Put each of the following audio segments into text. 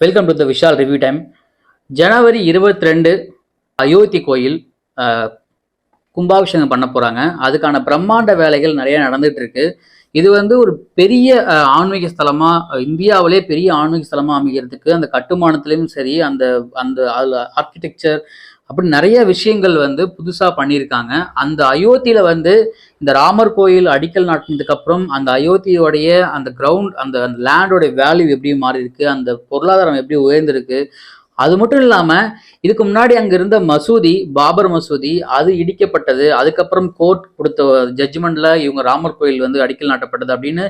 Welcome to the Vishal review time. ஜனவரி 22 அயோத்தி கோயில் கும்பாபிஷேகம் பண்ண போகிறாங்க. அதுக்கான பிரம்மாண்ட வேலைகள் நிறைய நடந்துட்டு இருக்கு. இது வந்து ஒரு பெரிய ஆன்மீக ஸ்தலமாக, இந்தியாவிலே பெரிய ஆன்மீக ஸ்தலமாக அமைக்கிறதுக்கு அந்த கட்டுமானத்துலேயும் சரி, அந்த அந்த அதில் ஆர்கிடெக்சர் அப்படி நிறைய விஷயங்கள் வந்து புதுசாக பண்ணியிருக்காங்க. அந்த அயோத்தியில் வந்து இந்த ராமர் கோயில் அடிக்கல் நாட்டினதுக்கு அப்புறம் அந்த அயோத்தியோடைய அந்த கிரவுண்ட், அந்த அந்த லேண்டோடைய வேல்யூ எப்படி மாறி இருக்கு, அந்த பொருளாதாரம் எப்படி உயர்ந்திருக்கு. அது மட்டும் இல்லாமல் இதுக்கு முன்னாடி அங்கே இருந்த மசூதி, பாபர் மசூதி, அது இடிக்கப்பட்டது. அதுக்கப்புறம் கோர்ட் கொடுத்த ஜட்ஜ்மெண்ட்ல இவங்க ராமர் கோயில் வந்து அடிக்கல் நாட்டப்பட்டது அப்படின்னு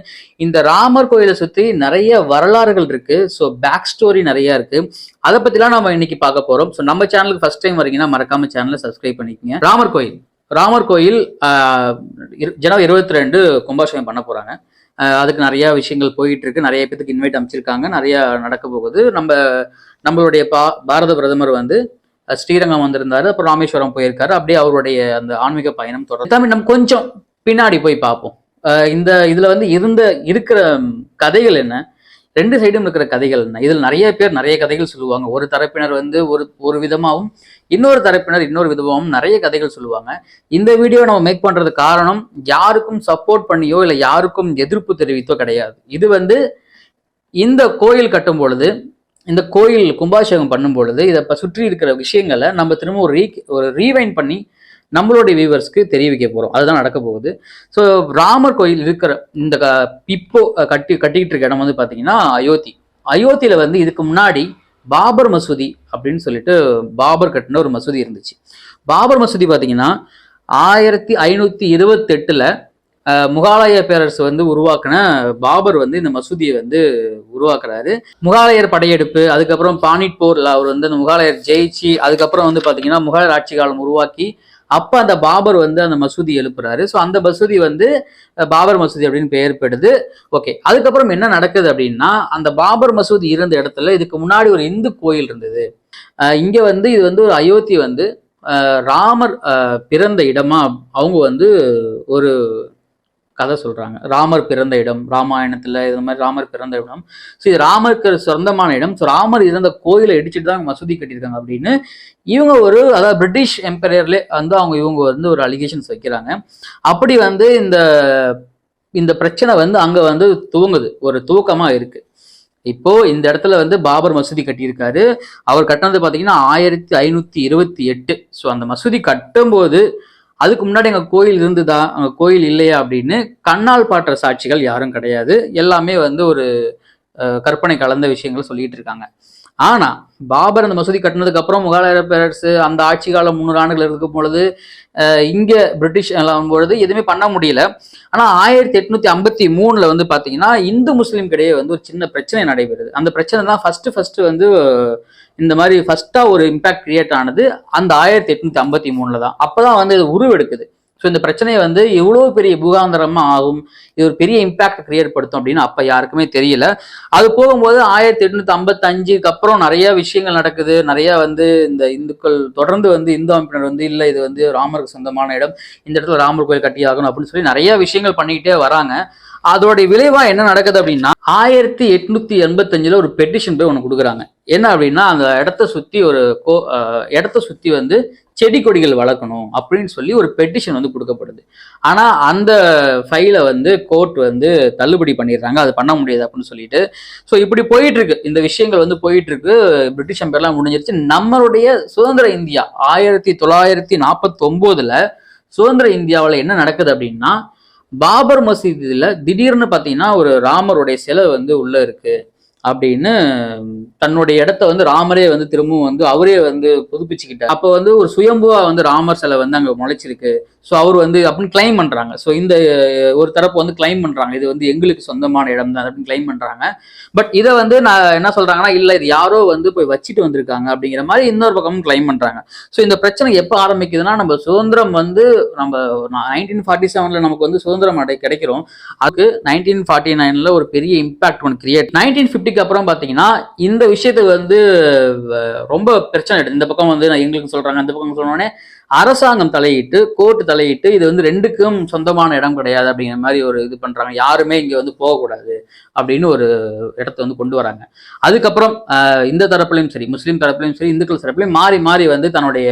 இந்த ராமர் கோயிலை சுற்றி நிறைய வரலாறுகள் இருக்கு. ஸோ பேக் ஸ்டோரி நிறைய இருக்கு. அதை பற்றிலாம் நம்ம இன்னைக்கு பார்க்க போகிறோம். ஸோ நம்ம சேனலுக்கு ஃபர்ஸ்ட் டைம் வரீங்கன்னா மறக்காம சேனலை சப்ஸ்கிரைப் பண்ணிக்கோங்க. ராமர் கோயில் ஜனவரி 22 கும்பாபிஷேகம் பண்ண போகிறாங்க. அதுக்கு நிறைய விஷயங்கள் போயிட்டு இருக்கு. நிறைய பேருக்கு இன்வைட் அமைச்சிருக்காங்க. நிறைய நடக்க போகுது. நம்மளுடைய பாரத பிரதமர் வந்து ஸ்ரீரங்கம் வந்திருந்தாரு, அப்புறம் ராமேஸ்வரம் போயிருக்காரு. அப்படியே அவருடைய அந்த ஆன்மீக பயணம் தொடர்ந்து நம்ம கொஞ்சம் பின்னாடி போய் பார்ப்போம். இதுல வந்து இருக்கிற கதைகள் என்ன, ரெண்டு சைடும் இருக்கிற கதைகள் என்ன. இதில் நிறைய பேர் நிறைய கதைகள் சொல்லுவாங்க. ஒரு தரப்பினர் வந்து ஒரு விதமாகவும், இன்னொரு தரப்பினர் இன்னொரு விதமாகவும் நிறைய கதைகள் சொல்லுவாங்க. இந்த வீடியோ நம்ம மேக் பண்றது காரணம் யாருக்கும் சப்போர்ட் பண்ணியோ இல்லை யாருக்கும் எதிர்ப்பு தெரிவித்தோ கிடையாது. இது வந்து இந்த கோயில் கட்டும் பொழுது, இந்த கோயில் கும்பாபிஷேகம் பண்ணும் பொழுது இதை சுற்றி இருக்கிற விஷயங்களை நம்ம திரும்ப ஒரு ரீவைண்ட் பண்ணி நம்மளுடைய வியூவர்ஸ்க்கு தெரிவிக்க போகிறோம். அதுதான் நடக்க போகுது. ஸோ ராமர் கோயில் இருக்கிற இந்த இப்போ கட்டிக்கிட்டு இருக்க இடம் வந்து பார்த்தீங்கன்னா அயோத்தியில் வந்து இதுக்கு முன்னாடி பாபர் மசூதி அப்படின்னு சொல்லிட்டு பாபர் கட்டின ஒரு மசூதி இருந்துச்சு. பாபர் மசூதி பார்த்தீங்கன்னா 1528 முகாலய பேரரசு வந்து உருவாக்கின பாபர் வந்து இந்த மசூதியை வந்து உருவாக்குறாரு. முகாலயர் படையெடுப்பு, அதுக்கப்புறம் பானிட் போர்ல அவர் வந்து அந்த முகாலயர் ஜெயிச்சு, அதுக்கப்புறம் வந்து பார்த்தீங்கன்னா முகாலயர் ஆட்சி காலம் உருவாக்கி அப்போ அந்த பாபர் வந்து அந்த மசூதி எழுப்புறாரு. ஸோ அந்த மசூதி வந்து பாபர் மசூதி அப்படின்னு பெயர் பெறுது. ஓகே, அதுக்கப்புறம் என்ன நடக்குது அப்படின்னா, அந்த பாபர் மசூதி இருந்த இடத்துல இதுக்கு முன்னாடி ஒரு இந்து கோயில் இருந்தது. இங்க வந்து இது வந்து ஒரு அயோத்தி வந்து ராமர் பிறந்த இடமா அவங்க வந்து ஒரு கதை சொல்றாங்க. ராமர் பிறந்த இடம், ராமாயணத்துல இது மாதிரி ராமர் பிறந்த இடம். ஸோ இது ராமருக்கு சொந்தமான இடம். ஸோ ராமர் இருந்த கோயிலை இடிச்சுட்டு தான் மசூதி கட்டியிருக்காங்க அப்படின்னு இவங்க அதாவது பிரிட்டிஷ் எம்பையர்ல வந்து இவங்க வந்து ஒரு அலிகேஷன்ஸ் வைக்கிறாங்க. அப்படி வந்து இந்த பிரச்சனை வந்து அங்க வந்து ஒரு துவக்கமா இருக்கு. இப்போ இந்த இடத்துல வந்து பாபர் மசூதி கட்டியிருக்காரு. அவர் கட்டினது பார்த்தீங்கன்னா 1528. ஸோ அந்த மசூதி கட்டும்போது அதுக்கு முன்னாடி எங்க கோயில் இருந்துதா, அங்க கோயில் இல்லையா அப்படின்னு கண்ணால் பாற்ற சாட்சிகள் யாரும் கிடையாது. எல்லாமே வந்து ஒரு கற்பனை கலந்த விஷயங்கள் சொல்லிட்டு இருக்காங்க. ஆனா பாபர் அந்த மசூதி கட்டினதுக்கு அப்புறம் முகலாய பேரரசு அந்த ஆட்சி காலம் 300 ஆண்டுகள் இருக்கும் பொழுது இங்க பிரிட்டிஷ் எல்லாம் பொழுது எதுவுமே பண்ண முடியல. ஆனா 1853 வந்து பாத்தீங்கன்னா இந்து முஸ்லீம் கிடையே வந்து ஒரு சின்ன பிரச்சனை நடைபெறுது. அந்த பிரச்சனை தான் ஃபர்ஸ்ட் வந்து இந்த மாதிரி ஃபர்ஸ்டா ஒரு இம்பாக்ட் கிரியேட் ஆனது அந்த 1853 தான். அப்பதான் வந்து இது உருவெடுக்குது. ஸோ இந்த பிரச்சனையை வந்து எவ்வளோ பெரிய பூகாந்தரமா ஆகும், இது ஒரு பெரிய இம்பாக்ட் கிரியேட் படுத்தும் அப்படின்னு அப்ப யாருக்குமே தெரியல. அது போகும்போது 1855 அப்புறம் நிறைய விஷயங்கள் நடக்குது. நிறைய வந்து இந்த இந்துக்கள் தொடர்ந்து வந்து இந்து அமைப்பினர் வந்து இல்லை, இது வந்து ராமருக்கு சொந்தமான இடம், இந்த இடத்துல ராமர் கோயில் கட்டியாகணும் அப்படின்னு சொல்லி நிறைய விஷயங்கள் பண்ணிக்கிட்டே வராங்க. அதோடைய விளைவா என்ன நடக்குது அப்படின்னா 1885 ஒரு பெட்டிஷன் போய் ஒன்று கொடுக்குறாங்க. என்ன அப்படின்னா, அந்த இடத்த சுத்தி வந்து செடி கொடிகள் வளர்க்கணும் அப்படின்னு சொல்லி ஒரு பெட்டிஷன் வந்து கொடுக்கப்படுது. ஆனா அந்த ஃபைலை வந்து கோர்ட் வந்து தள்ளுபடி பண்ணிடுறாங்க. அது பண்ண முடியாது அப்படின்னு சொல்லிட்டு. ஸோ இப்படி போயிட்டு இருக்கு, இந்த விஷயங்கள் வந்து போயிட்டு இருக்கு. பிரிட்டிஷ் எம்பையர்லாம் முடிஞ்சிருச்சு. நம்மளுடைய சுதந்திர இந்தியா 1949 சுதந்திர இந்தியாவில் என்ன நடக்குது அப்படின்னா, பாபர் மசூதியில திடீர்னு பார்த்தீங்கன்னா ஒரு ராமருடைய சிலை வந்து உள்ள இருக்கு அப்படின்னு தன்னுடைய இடத்த வந்து ராமரே வந்து திரும்பவும் வந்து அவரே வந்து புதுப்பிச்சுக்கிட்டார். அப்போ வந்து ஒரு சுயம்புவா வந்து ராமர் சிலை வந்து அங்கே முளைச்சிருக்கு. ஸோ அவர் வந்து அப்படின்னு கிளைம் பண்றாங்க. ஸோ இந்த ஒரு தரப்பு வந்து கிளைம் பண்றாங்க, இது வந்து எங்களுக்கு சொந்தமான இடம் தான் அப்படின்னு கிளைம் பண்றாங்க. பட் இதை வந்து நான் என்ன சொல்றாங்கன்னா, இல்லை இது யாரோ வந்து போய் வச்சுட்டு வந்திருக்காங்க அப்படிங்கிற மாதிரி இன்னொரு பக்கமும் கிளைம் பண்றாங்க. ஸோ இந்த பிரச்சனை எப்போ ஆரம்பிக்குதுன்னா, நம்ம சுதந்திரம் வந்து நம்ம 1947 நமக்கு வந்து சுதந்திரம் கிடைக்கிறோம். அதுக்கு 1949 ஒரு பெரிய இம்பாக்ட் ஒன்று கிரியேட். 1950 அப்புறம் பார்த்தீங்கன்னா இந்த விஷயத்துக்கு வந்து ரொம்ப பிரச்சனை எடுத்து இந்த பக்கம் வந்து எங்களுக்கு சொல்றாங்க, அந்த பக்கம் சொன்னோடனே அரசாங்கம் தலையிட்டு, கோர்ட் தலையிட்டு, இது வந்து ரெண்டுக்கும் சொந்தமான இடம் கிடையாது அப்படிங்கிற மாதிரி ஒரு இது பண்றாங்க. யாருமே இங்க வந்து போகக்கூடாது அப்படின்னு ஒரு இடத்த வந்து கொண்டு வராங்க. அதுக்கப்புறம் இந்த தரப்புலையும் சரி, முஸ்லீம் தரப்புலையும் சரி, இந்துக்கள் தரப்புலையும் மாறி மாறி வந்து தன்னுடைய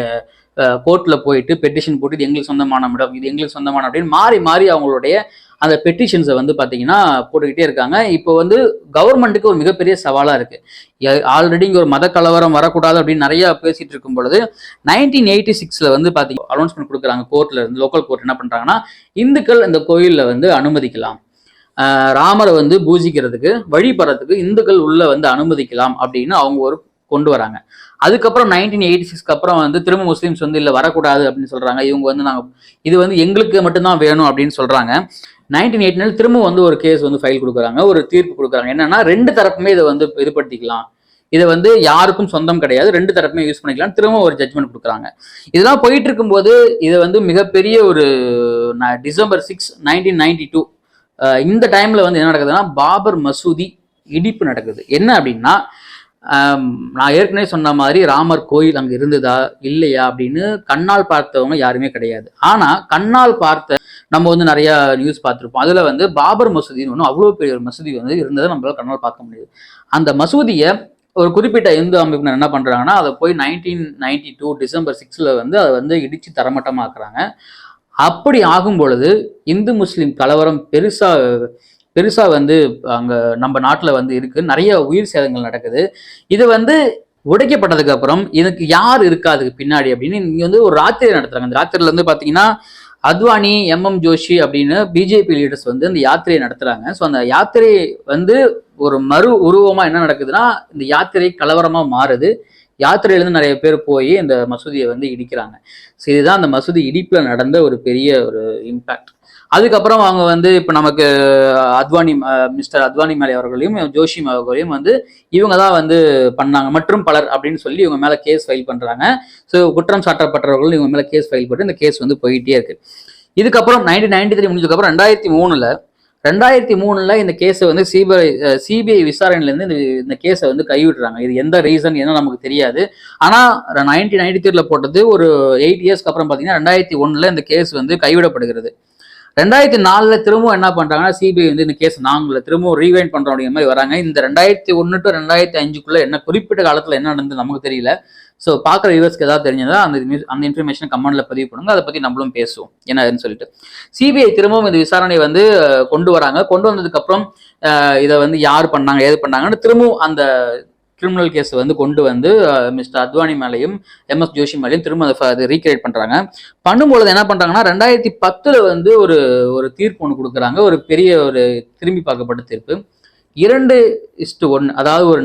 கோர்ட்ல போயிட்டு பெட்டிஷன் போட்டு இது எங்களுக்கு சொந்தமான இடம், இது எங்களுக்கு சொந்தமான அப்படின்னு மாறி மாறி அவங்களுடைய அந்த பெட்டிஷன்ஸை வந்து பார்த்தீங்கன்னா போட்டுக்கிட்டே இருக்காங்க. இப்போ வந்து கவர்மெண்ட்டுக்கு ஒரு மிகப்பெரிய சவாலாக இருக்கு. ஆல்ரெடி இங்கே ஒரு மத கலவரம் வரக்கூடாது அப்படின்னு நிறைய பேசிட்டு இருக்கும் பொழுது 1986 வந்து பார்த்தீங்கன்னா அனௌன்ஸ்மெண்ட் கொடுக்குறாங்க கோர்ட்ல இருந்து. லோக்கல் கோர்ட் என்ன பண்றாங்கன்னா, இந்துக்கள் இந்த கோயிலில் வந்து அனுமதிக்கலாம், ராமரை வந்து பூஜிக்கிறதுக்கு வழிபடுறதுக்கு இந்துக்கள் உள்ள வந்து அனுமதிக்கலாம் அப்படின்னு அவங்க ஒரு கொண்டு வராங்க. அதுக்கப்புறம் 1986 அப்புறம் வந்து திரும்ப முஸ்லீம்ஸ் வந்து இல்லை வரக்கூடாது அப்படின்னு சொல்றாங்க. இவங்க வந்து நாங்கள் இது வந்து எங்களுக்கு மட்டும்தான் வேணும் அப்படின்னு சொல்றாங்க. 1989 திரும்ப வந்து ஒரு கேஸ் வந்து ஃபைல் கொடுக்குறாங்க, ஒரு தீர்ப்பு கொடுக்குறாங்க. என்னன்னா, ரெண்டு தரப்புமே இதை வந்து இதுபடுத்திக்கலாம், இதை வந்து யாருக்கும் சொந்தம் கிடையாது, ரெண்டு தரப்புமே யூஸ் பண்ணிக்கலாம், திரும்ப ஒரு ஜட்மெண்ட் கொடுக்குறாங்க. இதெல்லாம் போயிட்டு இருக்கும்போது இதை வந்து மிகப்பெரிய ஒரு டிசம்பர் 6, 1992 இந்த டைம்ல வந்து என்ன நடக்குதுன்னா, பாபர் மசூதி இடிப்பு நடக்குது. என்ன அப்படின்னா, நான் ஏற்கனவே சொன்ன மாதிரி ராமர் கோயில் அங்க இருந்ததா இல்லையா அப்படின்னு கண்ணால் பார்த்தவங்க யாருமே கிடையாது. ஆனா கண்ணால் பார்த்த நம்ம வந்து நிறைய நியூஸ் பார்த்துருப்போம். அதுல வந்து பாபர் மசூதின்னு ஒன்று அவ்வளோ பெரிய ஒரு மசூதி வந்து இருந்ததை நம்மளால கண்ணால் பார்க்க முடியுது. அந்த மசூதியை ஒரு குறிப்பிட்ட இந்து அமைப்பினர் என்ன பண்றாங்கன்னா, அதை போய் 1992 டிசம்பர் 6 வந்து அதை வந்து இடிச்சு தரமட்டமாக்குறாங்க. அப்படி ஆகும் பொழுது இந்து முஸ்லீம் கலவரம் பெருசா வந்து அங்க நம்ம நாட்டுல வந்து இருக்கு, நிறைய உயிர் சேதங்கள் நடக்குது. இது வந்து உடைக்கப்பட்டதுக்கு அப்புறம் இதுக்கு யார் இருக்காது பின்னாடி அப்படின்னு இங்க வந்து ஒரு ராத்திரி நடத்துறாங்க. அந்த ராத்திரில வந்து பாத்தீங்கன்னா அத்வானி, எம் ஜோஷி அப்படின்னு பிஜேபி லீடர்ஸ் வந்து அந்த யாத்திரையை நடத்துறாங்க. ஸோ அந்த யாத்திரை வந்து ஒரு மறு உருவமா என்ன நடக்குதுன்னா, இந்த யாத்திரை கலவரமா மாறுது. யாத்திரையிலேருந்து நிறைய பேர் போய் இந்த மசூதியை வந்து இடிக்கிறாங்க. ஸோ இதுதான் அந்த மசூதி இடிப்புல நடந்த ஒரு பெரிய ஒரு இம்பாக்ட். அதுக்கப்புறம் அவங்க வந்து இப்போ நமக்கு மிஸ்டர் அத்வானி மேலே அவர்களையும் ஜோஷி அவர்களையும் வந்து இவங்க தான் வந்து பண்ணாங்க மற்றும் பலர் அப்படின்னு சொல்லி இவங்க மேலே கேஸ் ஃபைல் பண்ணுறாங்க. ஸோ குற்றம் சாட்டப்பட்டவர்கள் இவங்க மேலே கேஸ் ஃபைல் பண்ணி இந்த கேஸ் வந்து போயிட்டே இருக்கு. இதுக்கப்புறம் 1993 முடிஞ்சதுக்கப்புறம் 2003 இந்த கேஸை வந்து சிபிஐ விசாரணையிலேருந்து இந்த கேஸை வந்து கைவிடுறாங்க. இது எந்த ரீசன் என்ன நமக்கு தெரியாது. ஆனால் 1993 போட்டது ஒரு 8 இயர்ஸ்க்கு அப்புறம் பார்த்தீங்கன்னா 2001 இந்த கேஸ் வந்து கைவிடப்படுகிறது. 2004 திரும்பவும் என்ன பண்றாங்கன்னா, சிபிஐ வந்து இந்த கேஸ் நாங்கள திரும்பவும் ரீவைண்ட் பண்றோம் அப்படிங்கிற மாதிரி வராங்க. இந்த 2001 to 2005 என்ன குறிப்பிட்ட காலத்துல என்ன நடந்தது நமக்கு தெரியல. ஸோ பார்க்குற வியூவர்ஸ்க்கு ஏதாவது தெரிஞ்சதா அந்த இன்ஃபர்மேஷன் கமெண்ட்ல பதிவு பண்ணுங்க, அதை பத்தி நம்மளும் பேசுவோம் என்னன்னு சொல்லிட்டு. சிபிஐ திரும்பவும் இந்த விசாரணை வந்து கொண்டு வராங்க. கொண்டு வந்ததுக்கு அப்புறம் இதை வந்து யார் பண்ணாங்க ஏது பண்ணாங்கன்னு திரும்பவும் அந்த கிரிமினல் கேஸ் வந்து கொண்டு வந்து மிஸ்டர் அத்வானி மேலையும் எம்எஸ் ஜோஷி மேலையும் திரும்ப அதை ரீக்ரியேட் பண்றாங்க. பண்ணும்பொழுது என்ன பண்றாங்கன்னா, 2010 வந்து ஒரு தீர்ப்பு ஒன்று கொடுக்குறாங்க, ஒரு பெரிய ஒரு திரும்பி பார்க்கப்பட்ட தீர்ப்பு. 2:1, அதாவது ஒரு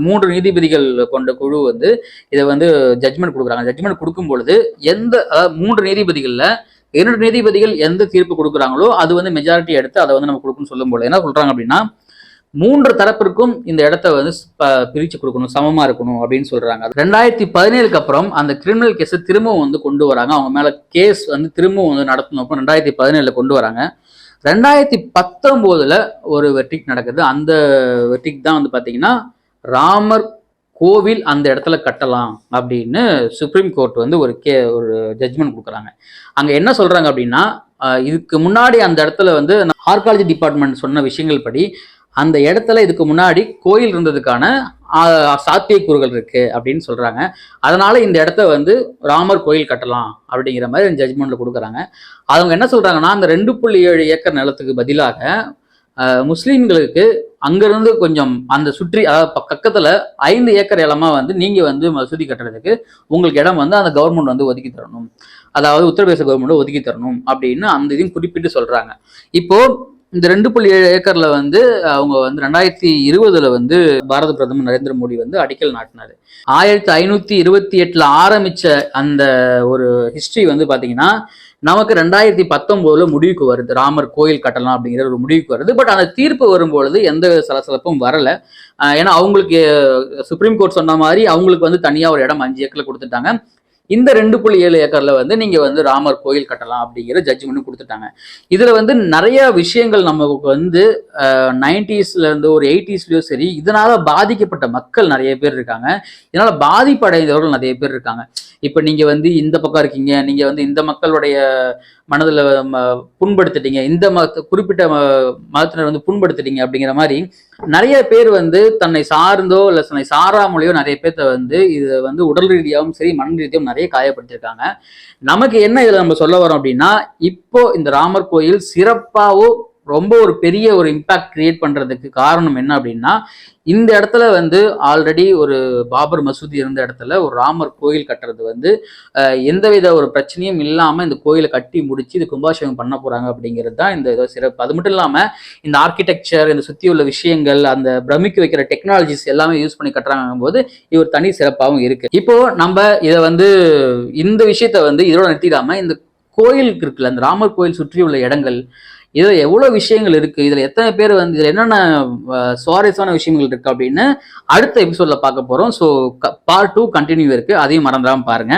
3 நீதிபதிகள் கொண்ட குழு வந்து இதை வந்து ஜட்மெண்ட் கொடுக்குறாங்க. ஜட்மெண்ட் கொடுக்கும் பொழுது அதாவது 3 நீதிபதிகள்ல 2 நீதிபதிகள் எந்த தீர்ப்பு கொடுக்குறாங்களோ அது வந்து மெஜாரிட்டி எடுத்து அதை வந்து நம்ம கொடுக்கணும்னு சொல்லும் பொழுது என்ன சொல்றாங்க அப்படின்னா, 3 தரப்பிற்கும் இந்த இடத்த வந்து பிரிச்சு கொடுக்கணும், சமமா இருக்கணும் அப்படின்னு சொல்றாங்க. 2017 அப்புறம் அந்த கிரிமினல் கேஸை திரும்பவும் வந்து கொண்டு வராங்க. அவங்க மேல கேஸ் வந்து திரும்பவும் வந்து நடத்தணும். 2017 கொண்டு வராங்க. 2019 ஒரு வெர்டிக் நடக்குது. அந்த வெர்டிக் தான் வந்து பாத்தீங்கன்னா, ராமர் கோவில் அந்த இடத்துல கட்டலாம் அப்படின்னு சுப்ரீம் கோர்ட் வந்து ஒரு ஜட்ஜ்மெண்ட் கொடுக்குறாங்க. அங்க என்ன சொல்றாங்க அப்படின்னா, இதுக்கு முன்னாடி அந்த இடத்துல வந்து ஆர்காலஜி டிபார்ட்மெண்ட் சொன்ன விஷயங்கள் படி அந்த இடத்துல இதுக்கு முன்னாடி கோயில் இருந்ததுக்கான சாத்தியக்கூறுகள் இருக்கு அப்படின்னு சொல்றாங்க. அதனால இந்த இடத்த வந்து ராமர் கோயில் கட்டலாம் அப்படிங்கிற மாதிரி ஜட்ஜ்மெண்ட்ல கொடுக்குறாங்க. அவங்க என்ன சொல்றாங்கன்னா, அந்த 2.7 ஏக்கர் நிலத்துக்கு பதிலாக முஸ்லீம்களுக்கு அங்கிருந்து கொஞ்சம் அந்த சுற்றி அதாவது பக்கத்துல 5 ஏக்கர் இடமா வந்து நீங்க வந்து மசூதி கட்டுறதுக்கு உங்களுக்கு இடம் வந்து அந்த கவர்மெண்ட் வந்து ஒதுக்கி தரணும், அதாவது உத்தரப்பிரதேச கவர்மெண்ட் ஒதுக்கி தரணும் அப்படின்னு அந்த இதையும் குறிப்பிட்டு சொல்றாங்க. இப்போ இந்த 2.7 ஏக்கர்ல வந்து அவங்க வந்து 2020 வந்து பாரத பிரதமர் நரேந்திர மோடி வந்து அடிக்கல் நாட்டினாரு. 1528 ஆரம்பிச்ச அந்த ஒரு ஹிஸ்டரி வந்து பாத்தீங்கன்னா நமக்கு 2019 முடிவுக்கு வருது, ராமர் கோயில் கட்டலாம் அப்படிங்கிற ஒரு முடிவுக்கு வருது. பட் அந்த தீர்ப்பு வரும்பொழுது எந்த சலசலப்பும் வரல. ஏன்னா அவங்களுக்கு சுப்ரீம் கோர்ட் சொன்ன மாதிரி அவங்களுக்கு வந்து தனியா ஒரு இடம் 5 ஏக்கர்ல கொடுத்துட்டாங்க. இந்த 2.7 ஏக்கர்ல வந்து நீங்க வந்து ராமர் கோயில் கட்டலாம் அப்படிங்கிற ஜட்ஜ்மெண்ட் கொடுத்துட்டாங்க. இதுல வந்து நிறைய விஷயங்கள் நமக்கு வந்து 90ஸ்ல இருந்து ஒரு 80ஸ்லயும் சரி, இதனால பாதிக்கப்பட்ட மக்கள் நிறைய பேர் இருக்காங்க, இதனால பாதிப்படைந்தவர்கள் நிறைய பேர் இருக்காங்க. இப்ப நீங்க வந்து இந்த பக்கம் இருக்கீங்க, நீங்க வந்து இந்த மக்களுடைய மனதில் புண்படுத்திட்டீங்க, இந்த குறிப்பிட்ட மதத்தினர் வந்து புண்படுத்திட்டீங்க அப்படிங்கிற மாதிரி நிறைய பேர் வந்து தன்னை சார்ந்தோ இல்லை தன்னை சாராமலையோ நிறைய பேர்த்த வந்து இதை வந்து உடல் ரீதியாகவும் சரி மன ரீதியாகவும் நிறைய காயப்படுத்திருக்காங்க. நமக்கு என்ன இதில் நம்ம சொல்ல வரோம் அப்படின்னா, இப்போ இந்த ராமர் கோயில் சிறப்பாவோ ரொம்ப ஒரு பெரிய ஒரு இம்பாக்ட் கிரியேட் பண்றதுக்கு காரணம் என்ன அப்படின்னா, இந்த இடத்துல வந்து ஆல்ரெடி ஒரு பாபர் மசூதி இருந்த இடத்துல ஒரு ராமர் கோயில் கட்டுறது வந்து எந்தவித ஒரு பிரச்சனையும் இல்லாம இந்த கோயிலை கட்டி முடிச்சு இது கும்பாபிஷேகம் பண்ண போறாங்க அப்படிங்கிறது தான் இந்த இதோ சிறப்பு. அது மட்டும் இல்லாம இந்த ஆர்கிடெக்சர், இந்த சுத்தி உள்ள விஷயங்கள், அந்த பிரமிக்க வைக்கிற டெக்னாலஜிஸ் எல்லாமே யூஸ் பண்ணி கட்டுறாங்க போது இது ஒரு தனி சிறப்பாகவும் இருக்கு. இப்போ நம்ம இதை வந்து இந்த விஷயத்த வந்து இதோட நிறுத்திடாம இந்த கோயிலுக்கு இருக்குல்ல, அந்த ராமர் கோயில் சுற்றி உள்ள இடங்கள், இதுல எவ்வளவு விஷயங்கள் இருக்கு, இதுல எத்தனை பேர் வந்து இதுல என்னென்ன சுவாரஸ்யமான விஷயங்கள் இருக்கு அப்படின்னு அடுத்த எபிசோட்ல பார்க்க போறோம். ஸோ பார்ட் 2 கண்டினியூ இருக்கு, அதையும் மறந்துடாம பாருங்க.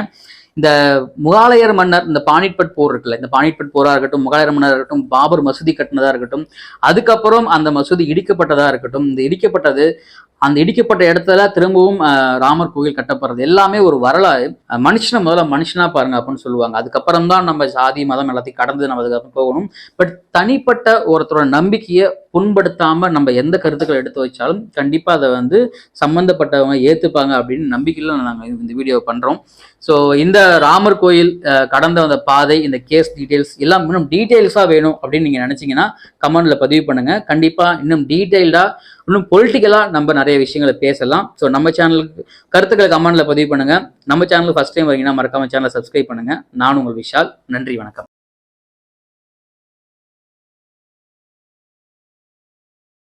இந்த முகாலயர் மன்னர் இந்த பானிபட் போர் இருக்குல்ல, இந்த பானிபட் போரா இருக்கட்டும், முகாலயர் மன்னர் இருக்கட்டும், பாபர் மசூதி கட்டினதா இருக்கட்டும், அதுக்கப்புறம் அந்த மசூதி இடிக்கப்பட்டதா இருக்கட்டும், இந்த இடிக்கப்பட்டது அந்த இடிக்கப்பட்ட இடத்துல திரும்பவும் ராமர் கோயில் கட்டப்படுறது எல்லாமே ஒரு வரலாறு. மனுஷனை முதல்ல மனுஷனா பாருங்க அப்படின்னு சொல்லுவாங்க. அதுக்கப்புறம் தான் நம்ம ஜாதி மதம் எல்லாத்தையும் கடந்து நம்ம அதுக்கப்புறம் போகணும். பட் தனிப்பட்ட ஒருத்தரோட நம்பிக்கையை புண்படுத்தாம நம்ம எந்த கருத்துக்களை எடுத்து வச்சாலும் கண்டிப்பா அதை வந்து சம்பந்தப்பட்டவங்க ஏத்துப்பாங்க அப்படின்னு நம்பிக்கையில நாங்கள் இந்த வீடியோ பண்றோம். ஸோ இந்த ராமர் கோயில் கடந்த வந்த பாதை, இந்த கேஸ் டீட்டெயில்ஸ் எல்லாம் இன்னும் டீட்டெயில்ஸாக வேணும் அப்படின்னு நீங்கள் நினச்சிங்கன்னா கமெண்ட்ல பதிவு பண்ணுங்க. கண்டிப்பாக இன்னும் டீட்டெயில்டாக இன்னும் பொலிட்டிக்கலாக நம்ம நிறைய விஷயங்களை பேசலாம். ஸோ நம்ம சேனலுக்கு கருத்துக்களை கமெண்ட்ல பதிவு பண்ணுங்க. நம்ம சேனலுக்கு ஃபர்ஸ்ட் டைம் வரீங்கன்னா மறக்காம சேனலை சப்ஸ்கிரைப் பண்ணுங்க. நான் உங்கள் விஷால். நன்றி, வணக்கம்.